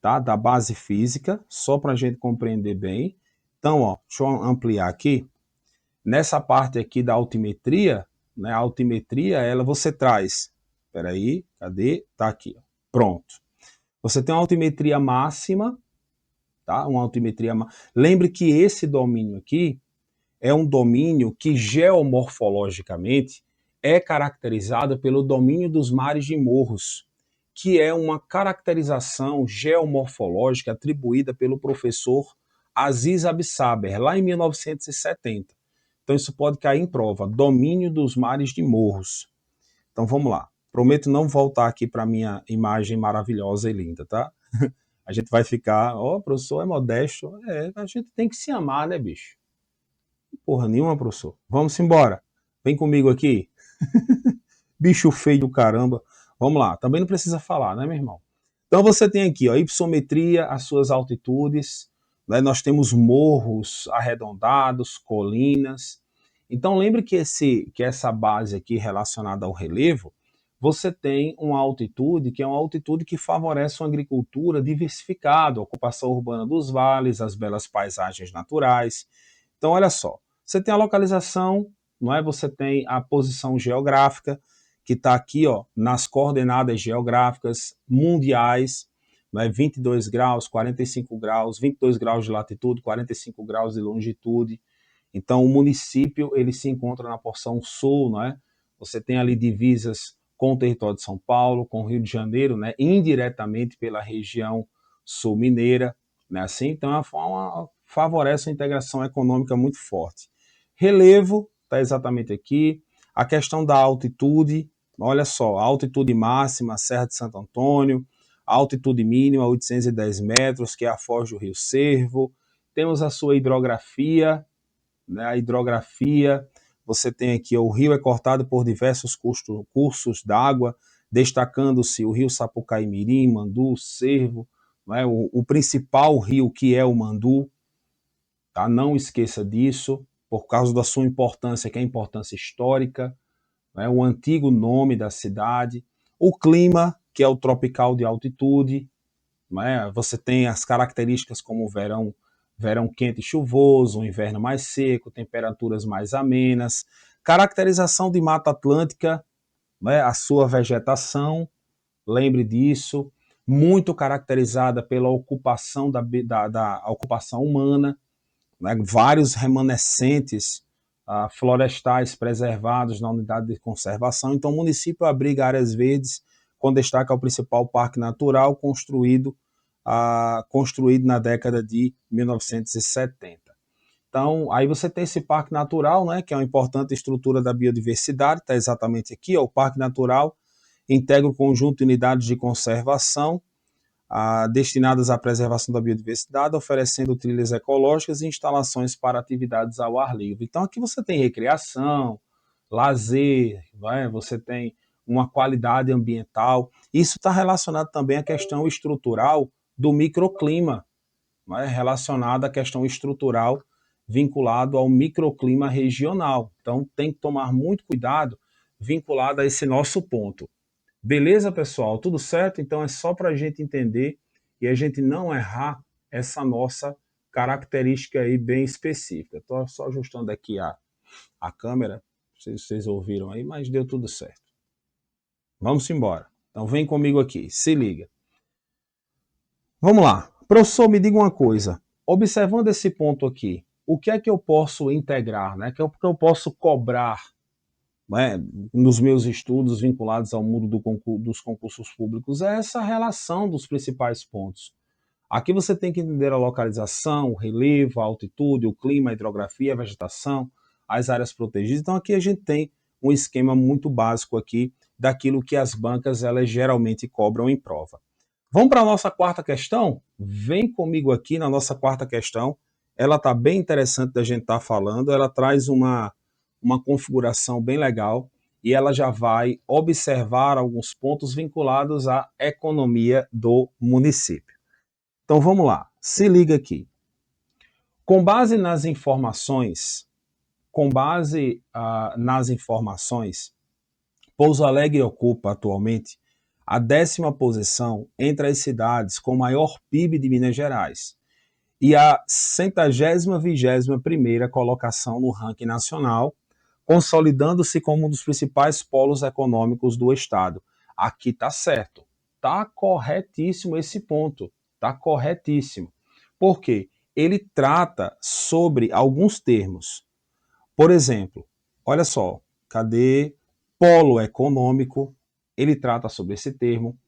tá? Da base física, só para a gente compreender bem. Então, ó, deixa eu ampliar aqui. Nessa parte aqui da altimetria, né? A altimetria, ela você traz. Espera aí, cadê? Tá aqui, ó. Pronto. Você tem uma altimetria máxima, tá? Uma altimetria. Lembre que esse domínio aqui é um domínio que geomorfologicamente é caracterizado pelo domínio dos mares de morros, que é uma caracterização geomorfológica atribuída pelo professor Aziz Absaber, lá em 1970. Então isso pode cair em prova, domínio dos mares de morros. Então vamos lá. Prometo não voltar aqui para minha imagem maravilhosa e linda, tá? A gente vai ficar, ó, professor é modesto. É, a gente tem que se amar, né, bicho? Porra nenhuma, professor. Vamos embora. Vem comigo aqui. Bicho feio do caramba. Vamos lá. Também não precisa falar, né, meu irmão? Então você tem aqui, ó, hipossometria, as suas altitudes. Né? Nós temos morros arredondados, colinas. Então lembre que essa base aqui relacionada ao relevo, você tem uma altitude que é uma altitude que favorece uma agricultura diversificada, a ocupação urbana dos vales, as belas paisagens naturais. Então, olha só, você tem a localização, não é? Você tem a posição geográfica, que está aqui, ó, nas coordenadas geográficas mundiais, né? 22 graus, 45 graus, 22 graus de latitude, 45 graus de longitude. Então, o município ele se encontra na porção sul, não é? Você tem ali divisas com o território de São Paulo, com o Rio de Janeiro, né? Indiretamente pela região sul mineira, né? Assim, então, favorece uma integração econômica muito forte. Relevo está exatamente aqui. A questão da altitude, olha só, a altitude máxima, Serra de Santo Antônio, a altitude mínima, 810 metros, que é a foz do Rio Cervo. Temos a sua hidrografia, né? A hidrografia, você tem aqui, o rio é cortado por diversos cursos d'água, destacando-se o rio Sapucaí Mirim, Mandu, Cervo, né? O principal rio que é o Mandu, tá? Não esqueça disso, por causa da sua importância, que é a importância histórica, né? O antigo nome da cidade, o clima, que é o tropical de altitude, né? Você tem as características como o verão quente e chuvoso, um inverno mais seco, temperaturas mais amenas, caracterização de Mata Atlântica, né? A sua vegetação, lembre disso, muito caracterizada pela ocupação da ocupação humana, né? Vários remanescentes florestais preservados na unidade de conservação. Então, o município abriga áreas verdes, com destaque ao principal parque natural construído na década de 1970. Então, aí você tem esse parque natural, né, que é uma importante estrutura da biodiversidade, está exatamente aqui, ó, o Parque Natural integra o conjunto de unidades de conservação, destinadas à preservação da biodiversidade, oferecendo trilhas ecológicas e instalações para atividades ao ar livre. Então aqui você tem recreação, lazer, você tem uma qualidade ambiental. Isso está relacionado também à questão estrutural do microclima, relacionado à questão estrutural vinculado ao microclima regional. Então tem que tomar muito cuidado vinculado a esse nosso ponto. Beleza, pessoal? Tudo certo? Então é só para a gente entender e a gente não errar essa nossa característica aí bem específica. Estou só ajustando aqui a câmera, vocês ouviram aí, mas deu tudo certo. Vamos embora. Então vem comigo aqui, se liga. Vamos lá. Professor, me diga uma coisa. Observando esse ponto aqui, o que é que eu posso integrar, né? O que é que eu posso cobrar, né, nos meus estudos vinculados ao mundo dos concursos públicos? É essa relação dos principais pontos. Aqui você tem que entender a localização, o relevo, a altitude, o clima, a hidrografia, a vegetação, as áreas protegidas. Então aqui a gente tem um esquema muito básico aqui daquilo que as bancas elas geralmente cobram em prova. Vamos para a nossa quarta questão? Vem comigo aqui na nossa quarta questão. Ela está bem interessante da gente estar falando. Ela traz uma configuração bem legal e ela já vai observar alguns pontos vinculados à economia do município. Então vamos lá, se liga aqui. Com base nas informações, Pouso Alegre ocupa atualmente a 10ª posição entre as cidades com maior PIB de Minas Gerais e a 121ª colocação no ranking nacional, consolidando-se como um dos principais polos econômicos do estado. Aqui está certo, está corretíssimo esse ponto, está corretíssimo. Por quê? Ele trata sobre alguns termos. Por exemplo, olha só, cadê polo econômico? Ele trata sobre esse termo.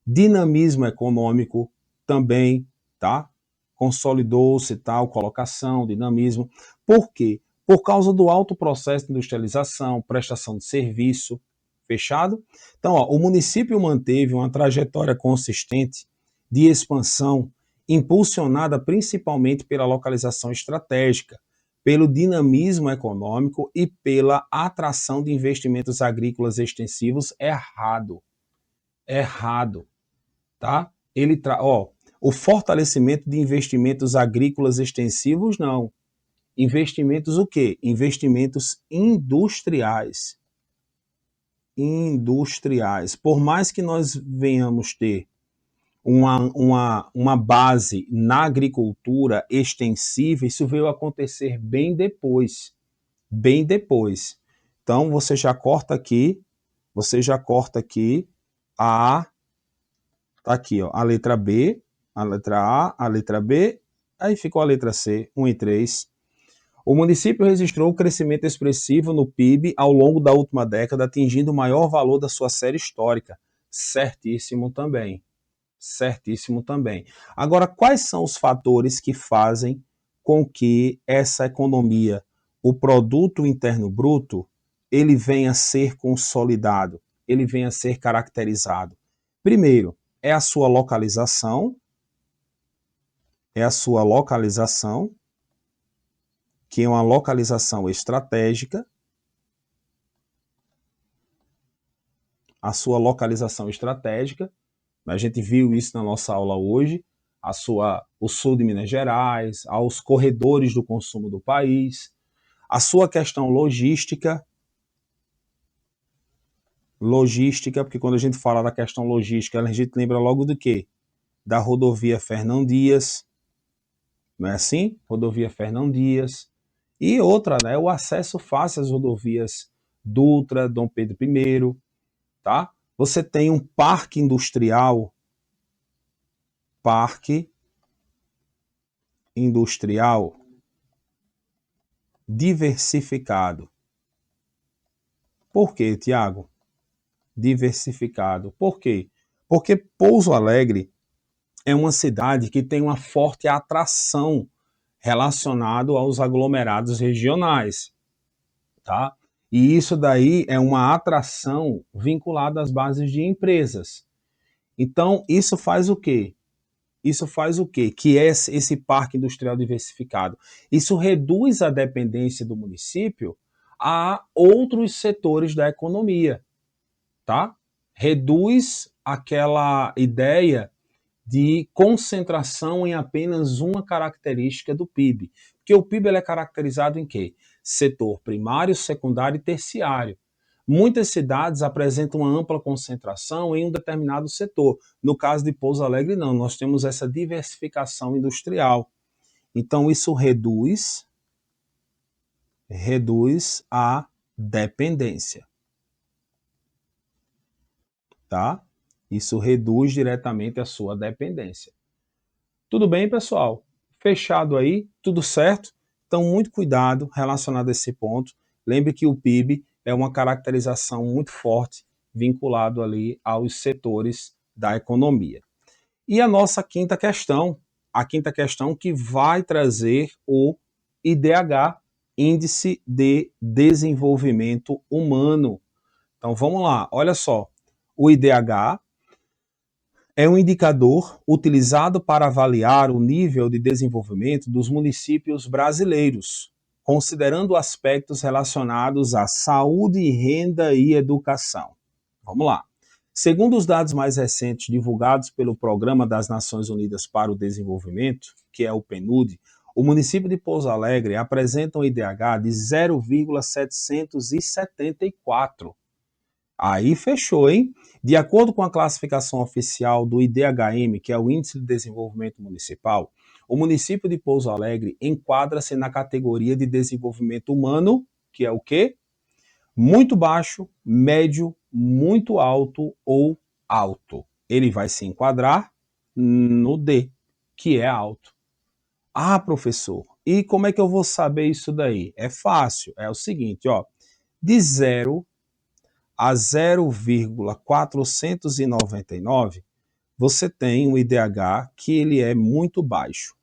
Dinamismo econômico também, tá? Consolidou-se tal colocação, dinamismo. Por quê? Por causa do alto processo de industrialização, prestação de serviço, fechado? Então, ó, o município manteve uma trajetória consistente de expansão, impulsionada principalmente pela localização estratégica, pelo dinamismo econômico e pela atração de investimentos agrícolas extensivos. Errado, tá? O fortalecimento de investimentos agrícolas extensivos, não. Investimentos o quê? Investimentos industriais. Por mais que nós venhamos ter uma base na agricultura extensiva, isso veio acontecer bem depois. Então, você já corta aqui tá aqui, ó, a letra B, a letra A, a letra B, aí ficou a letra C, 1 e 3. O município registrou um crescimento expressivo no PIB ao longo da última década, atingindo o maior valor da sua série histórica. Certíssimo também. Agora, quais são os fatores que fazem com que essa economia, o produto interno bruto, ele venha a ser consolidado, ele venha a ser caracterizado? Primeiro, é a sua localização, que é uma localização estratégica. A sua localização estratégica, a gente viu isso na nossa aula hoje, o sul de Minas Gerais, aos corredores do consumo do país, a sua questão logística, porque quando a gente fala da questão logística, a gente lembra logo do quê? Da rodovia Fernão Dias, não é assim? Rodovia Fernão Dias. E outra, né, o acesso fácil às rodovias Dutra, Dom Pedro I, tá? Você tem um parque industrial diversificado. Por quê, Tiago? Diversificado. Por quê? Porque Pouso Alegre é uma cidade que tem uma forte atração relacionada aos aglomerados regionais, tá? E isso daí é uma atração vinculada às bases de empresas. Então, isso faz o quê? Isso faz o quê? Que é esse parque industrial diversificado. Isso reduz a dependência do município a outros setores da economia, tá? Reduz aquela ideia de concentração em apenas uma característica do PIB. Porque o PIB ele é caracterizado em quê? Setor primário, secundário e terciário. Muitas cidades apresentam uma ampla concentração em um determinado setor. No caso de Pouso Alegre, não. Nós temos essa diversificação industrial. Então, isso reduz a dependência, tá? Isso reduz diretamente a sua dependência. Tudo bem, pessoal? Fechado aí, tudo certo? Então, muito cuidado relacionado a esse ponto. Lembre que o PIB é uma caracterização muito forte vinculado ali aos setores da economia. E a nossa quinta questão, que vai trazer o IDH, Índice de Desenvolvimento Humano. Então, vamos lá, olha só. O IDH é um indicador utilizado para avaliar o nível de desenvolvimento dos municípios brasileiros, considerando aspectos relacionados à saúde, renda e educação. Vamos lá. Segundo os dados mais recentes divulgados pelo Programa das Nações Unidas para o Desenvolvimento, que é o PNUD, o município de Pouso Alegre apresenta um IDH de 0,774. Aí fechou, hein? De acordo com a classificação oficial do IDHM, que é o Índice de Desenvolvimento Municipal, o município de Pouso Alegre enquadra-se na categoria de desenvolvimento humano, que é o quê? Muito baixo, médio, muito alto ou alto. Ele vai se enquadrar no D, que é alto. Ah, professor, e como é que eu vou saber isso daí? É fácil, é o seguinte, ó, de 0 a 0,499, você tem um IDH que ele é muito baixo.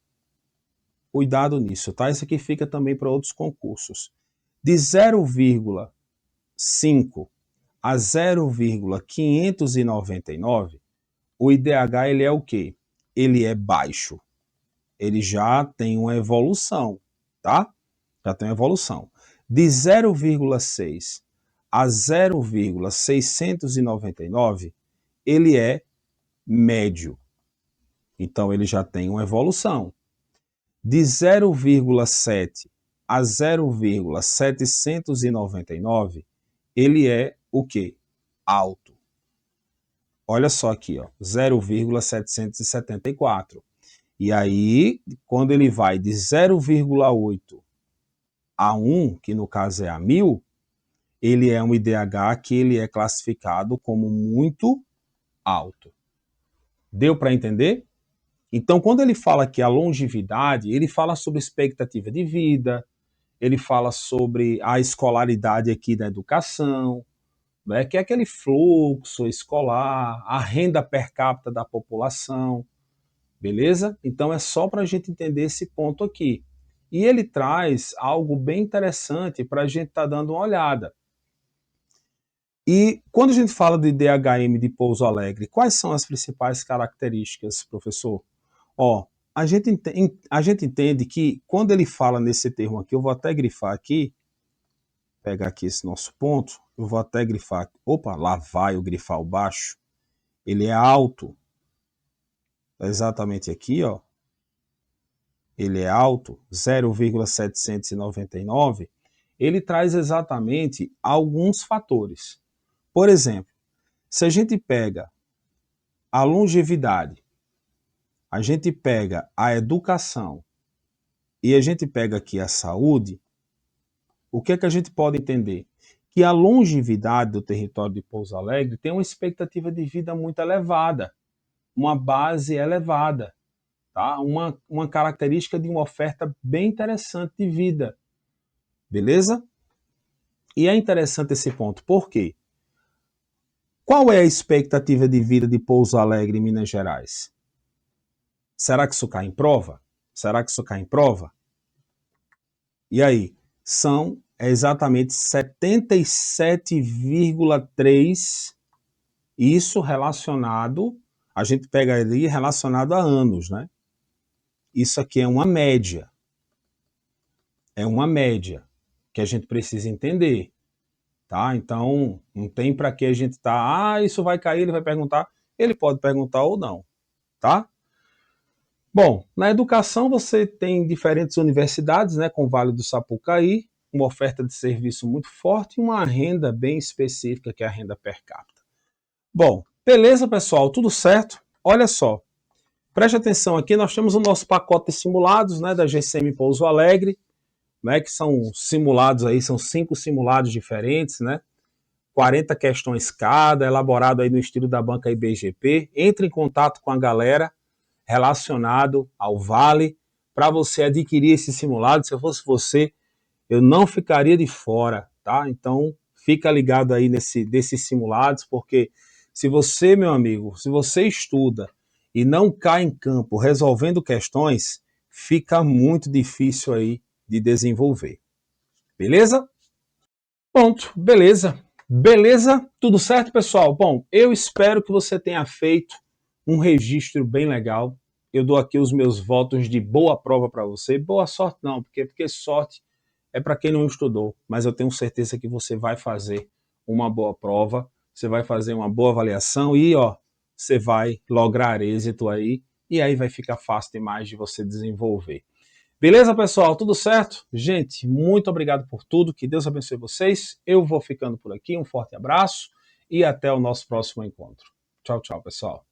Cuidado nisso, tá? Isso aqui fica também para outros concursos. De 0,5 a 0,599, o IDH ele é o quê? Ele é baixo. Ele já tem uma evolução, tá? Já tem uma evolução. De 0,6 a 0,699, ele é médio. Então, ele já tem uma evolução. De 0,7 a 0,799, ele é o quê? Alto. Olha só aqui, ó, 0,774. E aí, quando ele vai de 0,8 a 1, que no caso é a 1000, ele é um IDH que ele é classificado como muito alto. Deu para entender? Então, quando ele fala que a longevidade, ele fala sobre expectativa de vida, ele fala sobre a escolaridade aqui da educação, né, que é aquele fluxo escolar, a renda per capita da população, beleza? Então, é só para a gente entender esse ponto aqui. E ele traz algo bem interessante para a gente estar dando uma olhada. E quando a gente fala de DHM de Pouso Alegre, quais são as principais características, professor? Ó, a gente entende que quando ele fala nesse termo aqui, eu vou até grifar aqui, pegar aqui esse nosso ponto, eu vou até grifar, opa, lá vai eu grifar o baixo, ele é alto, exatamente aqui, ó, ele é alto, 0,799, ele traz exatamente alguns fatores. Por exemplo, se a gente pega a longevidade, a gente pega a educação e a gente pega aqui a saúde, o que é que a gente pode entender? Que a longevidade do território de Pouso Alegre tem uma expectativa de vida muito elevada, uma base elevada, tá? Uma característica de uma oferta bem interessante de vida, beleza? E é interessante esse ponto, por quê? Qual é a expectativa de vida de Pouso Alegre, em Minas Gerais? Será que isso cai em prova? Será que isso cai em prova? E aí? São exatamente 77,3, isso relacionado a gente pega ali relacionado a anos, né? Isso aqui é uma média. É uma média que a gente precisa entender, tá? Então, não tem para que a gente isso vai cair, ele vai perguntar. Ele pode perguntar ou não, tá? Bom, na educação você tem diferentes universidades, né, com o Vale do Sapucaí, uma oferta de serviço muito forte e uma renda bem específica, que é a renda per capita. Bom, beleza, pessoal, tudo certo? Olha só, preste atenção aqui, nós temos o nosso pacote de simulados, né, da GCM Pouso Alegre, né, que são simulados aí, são 5 simulados diferentes, né, 40 questões cada, elaborado aí no estilo da banca IBGP. Entre em contato com a galera relacionado ao Vale para você adquirir esse simulado. Se eu fosse você, eu não ficaria de fora, tá? Então, fica ligado aí desses simulados, porque se você, meu amigo, se você estuda e não cai em campo resolvendo questões, fica muito difícil aí de desenvolver. Beleza? Pronto, beleza. Beleza? Tudo certo, pessoal? Bom, eu espero que você tenha feito um registro bem legal. Eu dou aqui os meus votos de boa prova para você. Boa sorte não, porque sorte é para quem não estudou, mas eu tenho certeza que você vai fazer uma boa prova, você vai fazer uma boa avaliação e, ó, você vai lograr êxito aí, e aí vai ficar fácil demais de você desenvolver. Beleza, pessoal? Tudo certo? Gente, muito obrigado por tudo. Que Deus abençoe vocês. Eu vou ficando por aqui. Um forte abraço e até o nosso próximo encontro. Tchau, tchau, pessoal.